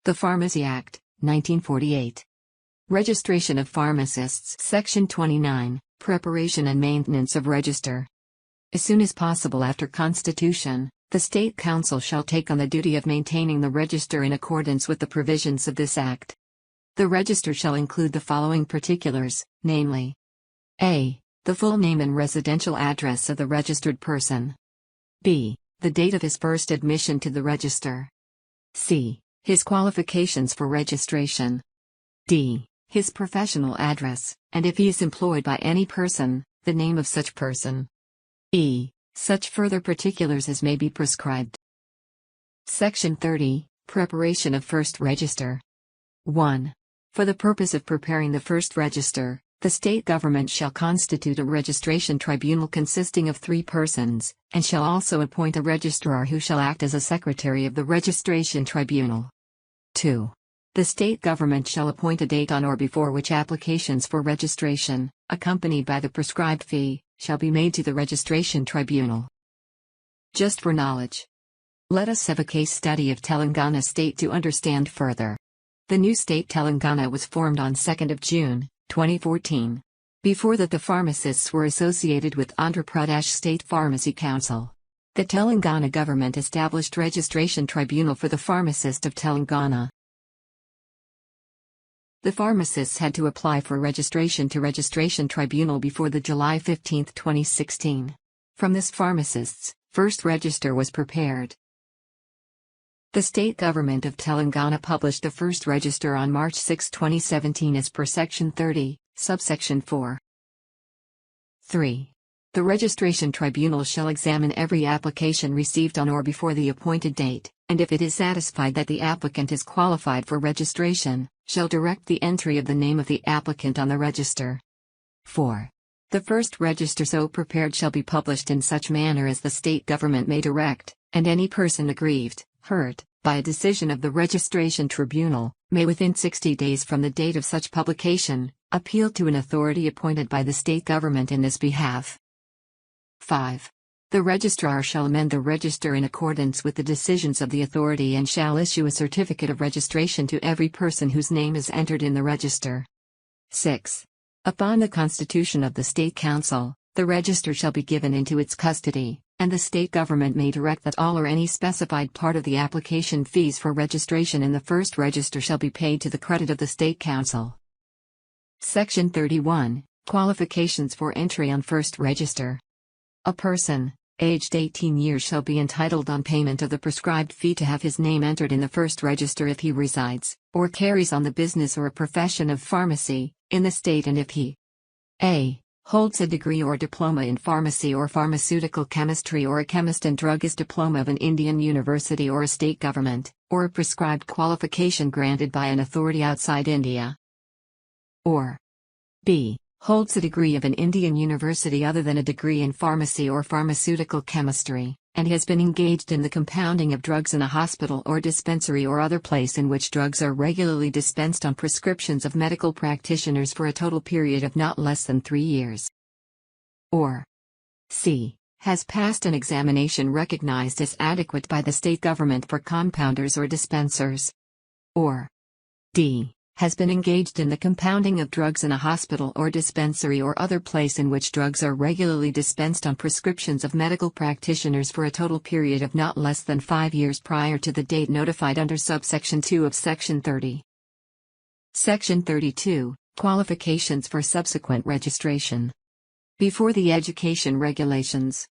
The Pharmacy Act, 1948. Registration of Pharmacists, Section 29, Preparation and Maintenance of Register. As soon as possible after Constitution, the State Council shall take on the duty of maintaining the register in accordance with the provisions of this Act. The register shall include the following particulars, namely: a. The full name and residential address of the registered person. b. The date of his first admission to the register. c. His qualifications for registration. d. His professional address, and if he is employed by any person, the name of such person. e. Such further particulars as may be prescribed. Section 30, Preparation of First Register. 1. For the purpose of preparing the first register, the state government shall constitute a registration tribunal consisting of 3 persons, and shall also appoint a registrar who shall act as a secretary of the registration tribunal. 2. The state government shall appoint a date on or before which applications for registration, accompanied by the prescribed fee, shall be made to the registration tribunal. Just for knowledge. Let us have a case study of Telangana state to understand further. The new state Telangana was formed on 2nd of June, 2014. Before that, the pharmacists were associated with Andhra Pradesh State Pharmacy Council. The Telangana government established Registration Tribunal for the Pharmacist of Telangana. The pharmacists had to apply for registration to Registration Tribunal before the July 15, 2016. From this pharmacist's first register was prepared. The state government of Telangana published the first register on March 6, 2017 as per Section 30, subsection 4. 3. The Registration Tribunal shall examine every application received on or before the appointed date, and if it is satisfied that the applicant is qualified for registration, shall direct the entry of the name of the applicant on the register. 4. The first register so prepared shall be published in such manner as the state government may direct, and any person aggrieved, hurt, by a decision of the Registration Tribunal, may within 60 days from the date of such publication, appeal to an authority appointed by the state government in this behalf. 5. The registrar shall amend the register in accordance with the decisions of the authority and shall issue a certificate of registration to every person whose name is entered in the register. 6. Upon the constitution of the State Council, the register shall be given into its custody, and the state government may direct that all or any specified part of the application fees for registration in the first register shall be paid to the credit of the State Council. Section 31, Qualifications for entry on first register. A person, aged 18 years shall be entitled on payment of the prescribed fee to have his name entered in the first register if he resides, or carries on the business or profession of pharmacy, in the state, and if he a. holds a degree or diploma in pharmacy or pharmaceutical chemistry, or a chemist and druggist diploma of an Indian university or a state government, or a prescribed qualification granted by an authority outside India, or b. holds a degree of an Indian university other than a degree in pharmacy or pharmaceutical chemistry, and has been engaged in the compounding of drugs in a hospital or dispensary or other place in which drugs are regularly dispensed on prescriptions of medical practitioners for a total period of not less than 3 years. Or c. has passed an examination recognized as adequate by the state government for compounders or dispensers. Or d. has been engaged in the compounding of drugs in a hospital or dispensary or other place in which drugs are regularly dispensed on prescriptions of medical practitioners for a total period of not less than 5 years prior to the date notified under subsection 2 of Section 30. Section 32, Qualifications for subsequent registration. Before the Education Regulations.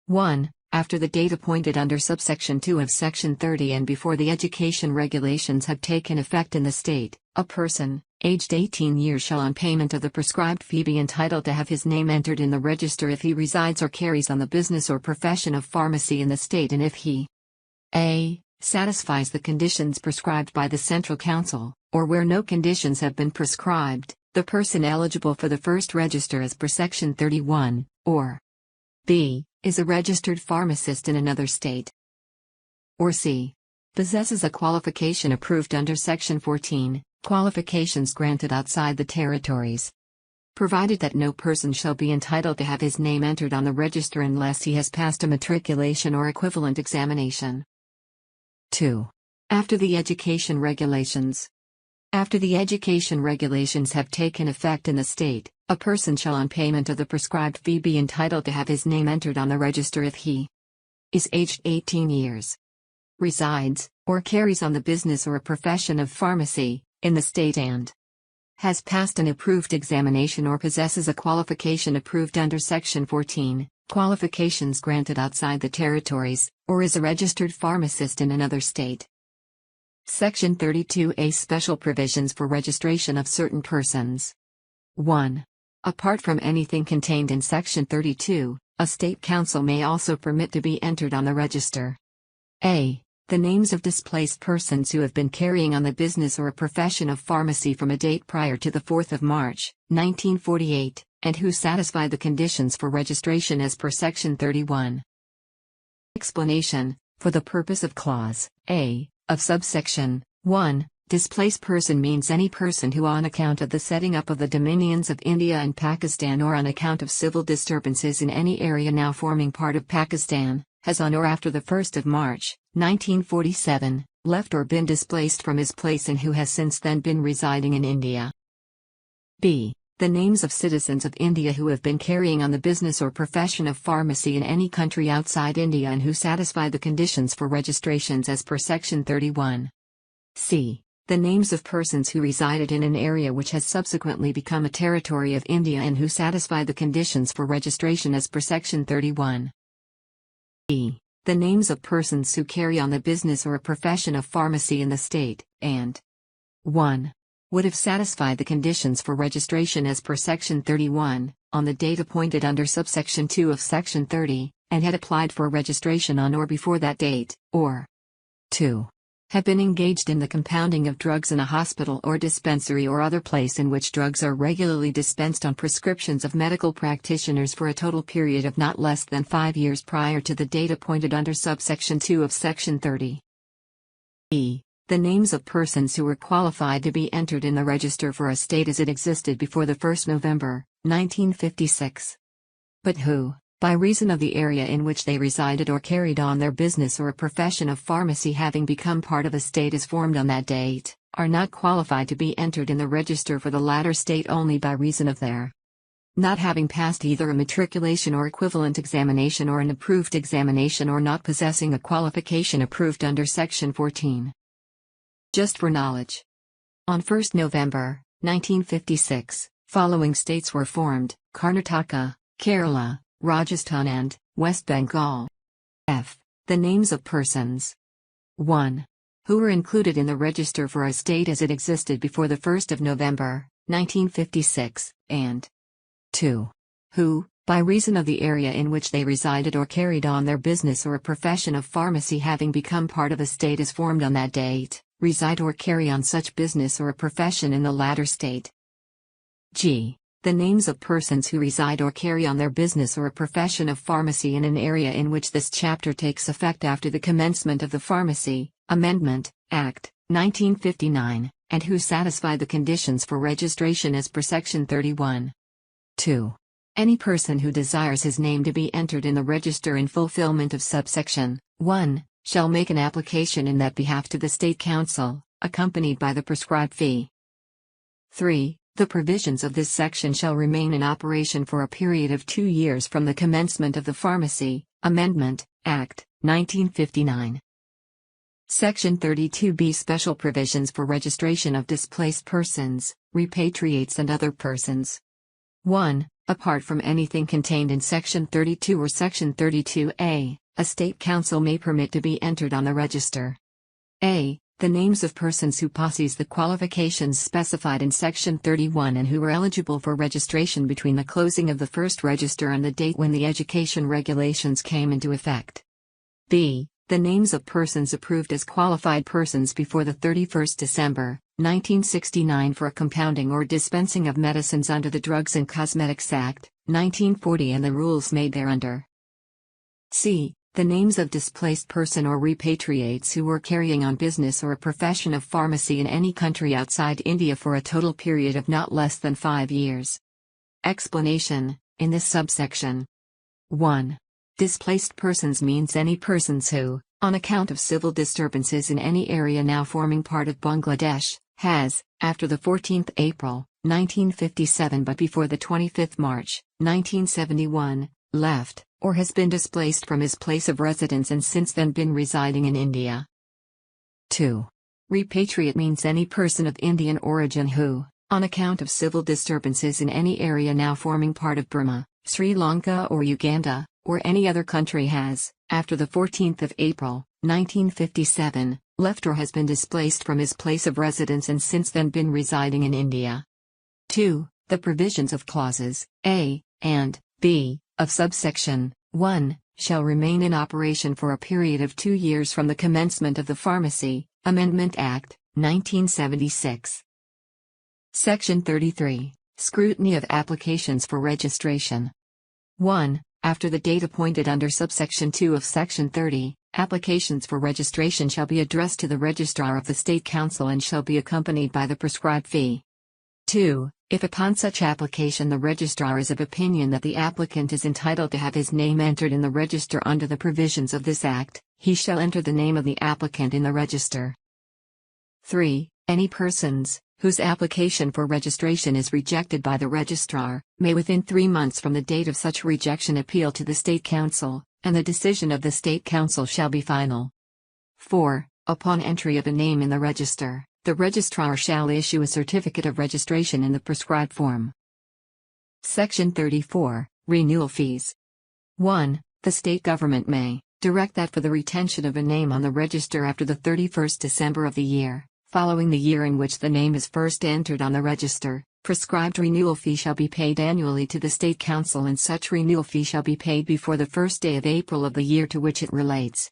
1. After the date appointed under subsection 2 of Section 30 and before the Education Regulations have taken effect in the state, a person, aged 18 years shall on payment of the prescribed fee be entitled to have his name entered in the register if he resides or carries on the business or profession of pharmacy in the state, and if he a. satisfies the conditions prescribed by the Central Council, or where no conditions have been prescribed, the person eligible for the first register as per Section 31, or b. is a registered pharmacist in another state, or c. possesses a qualification approved under Section 14, Qualifications granted outside the territories. Provided that no person shall be entitled to have his name entered on the register unless he has passed a matriculation or equivalent examination. 2. After the education regulations. After the education regulations have taken effect in the state, a person shall on payment of the prescribed fee be entitled to have his name entered on the register if he is aged 18 years, resides, or carries on the business or a profession of pharmacy, in the state and has passed an approved examination or possesses a qualification approved under Section 14, qualifications granted outside the territories, or is a registered pharmacist in another state. Section 32A Special Provisions for Registration of Certain Persons. 1. Apart from anything contained in Section 32, a state council may also permit to be entered on the register. A. The names of displaced persons who have been carrying on the business or a profession of pharmacy from a date prior to the 4th of March, 1948, and who satisfy the conditions for registration as per Section 31. Explanation: for the purpose of Clause A of subsection 1, displaced person means any person who on account of the setting up of the dominions of India and Pakistan or on account of civil disturbances in any area now forming part of Pakistan, has on or after the 1st of March, 1947, left or been displaced from his place and who has since then been residing in India. B. The names of citizens of India who have been carrying on the business or profession of pharmacy in any country outside India and who satisfy the conditions for registrations as per Section 31. C. The names of persons who resided in an area which has subsequently become a territory of India and who satisfy the conditions for registration as per Section 31. E. The names of persons who carry on the business or a profession of pharmacy in the state, and 1. Would have satisfied the conditions for registration as per Section 31, on the date appointed under subsection 2 of Section 30, and had applied for registration on or before that date, or 2. Have been engaged in the compounding of drugs in a hospital or dispensary or other place in which drugs are regularly dispensed on prescriptions of medical practitioners for a total period of not less than 5 years prior to the date appointed under subsection 2 of Section 30. E. The names of persons who were qualified to be entered in the register for a state as it existed before the 1st November, 1956. But who, by reason of the area in which they resided or carried on their business or a profession of pharmacy having become part of a state as formed on that date, are not qualified to be entered in the register for the latter state only by reason of their not having passed either a matriculation or equivalent examination or an approved examination or not possessing a qualification approved under Section 14. Just for knowledge. On 1 November, 1956, following states were formed: Karnataka, Kerala, Rajasthan and West Bengal. F. The names of persons 1. Who were included in the register for a state as it existed before the 1st of November, 1956, and 2. Who, by reason of the area in which they resided or carried on their business or a profession of pharmacy having become part of a state as formed on that date, reside or carry on such business or a profession in the latter state. G. The names of persons who reside or carry on their business or a profession of pharmacy in an area in which this chapter takes effect after the commencement of the Pharmacy Amendment Act, 1959, and who satisfy the conditions for registration as per Section 31. 2. Any person who desires his name to be entered in the register in fulfillment of subsection 1, shall make an application in that behalf to the State Council, accompanied by the prescribed fee. 3. The provisions of this section shall remain in operation for a period of 2 years from the commencement of the Pharmacy Amendment Act, 1959. Section 32B Special Provisions for Registration of Displaced Persons, Repatriates and Other Persons. 1. Apart from anything contained in Section 32 or Section 32A, a State Council may permit to be entered on the register. A. The names of persons who possess the qualifications specified in Section 31 and who were eligible for registration between the closing of the first register and the date when the education regulations came into effect. B. The names of persons approved as qualified persons before the 31st December, 1969 for a compounding or dispensing of medicines under the Drugs and Cosmetics Act, 1940 and the rules made thereunder. C. The names of displaced person or repatriates who were carrying on business or a profession of pharmacy in any country outside India for a total period of not less than 5 years. Explanation: in this subsection. 1. Displaced persons means any persons who, on account of civil disturbances in any area now forming part of Bangladesh, has, after the 14th April, 1957 but before the 25th March, 1971, left, or has been displaced from his place of residence and since then been residing in India. 2. Repatriate means any person of Indian origin who, on account of civil disturbances in any area now forming part of Burma, Sri Lanka or Uganda, or any other country has, after the 14th of April, 1957, left or has been displaced from his place of residence and since then been residing in India. 2. The provisions of clauses A and B of subsection 1 shall remain in operation for a period of 2 years from the commencement of the Pharmacy Amendment Act, 1976. Section 33. Scrutiny of applications for registration. 1. After the date appointed under subsection 2 of Section 30, applications for registration shall be addressed to the Registrar of the State Council and shall be accompanied by the prescribed fee. 2. If upon such application the Registrar is of opinion that the applicant is entitled to have his name entered in the register under the provisions of this Act, he shall enter the name of the applicant in the register. 3. Any persons, whose application for registration is rejected by the Registrar, may within 3 months from the date of such rejection appeal to the State Council, and the decision of the State Council shall be final. 4. Upon entry of a name in the register, the Registrar shall issue a certificate of registration in the prescribed form. Section 34. Renewal fees. 1. The state government may direct that for the retention of a name on the register after the 31st December of the year, following the year in which the name is first entered on the register, prescribed renewal fee shall be paid annually to the State Council and such renewal fee shall be paid before the first day of April of the year to which it relates.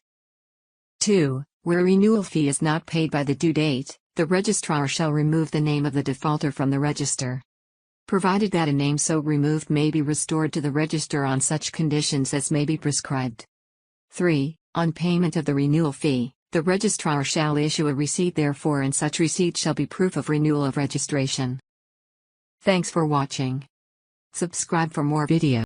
2. Where a renewal fee is not paid by the due date, the Registrar shall remove the name of the defaulter from the register, provided that a name so removed may be restored to the register on such conditions as may be prescribed. 3. On payment of the renewal fee, the Registrar shall issue a receipt therefor and such receipt shall be proof of renewal of registration. Thanks for watching. Subscribe for more videos.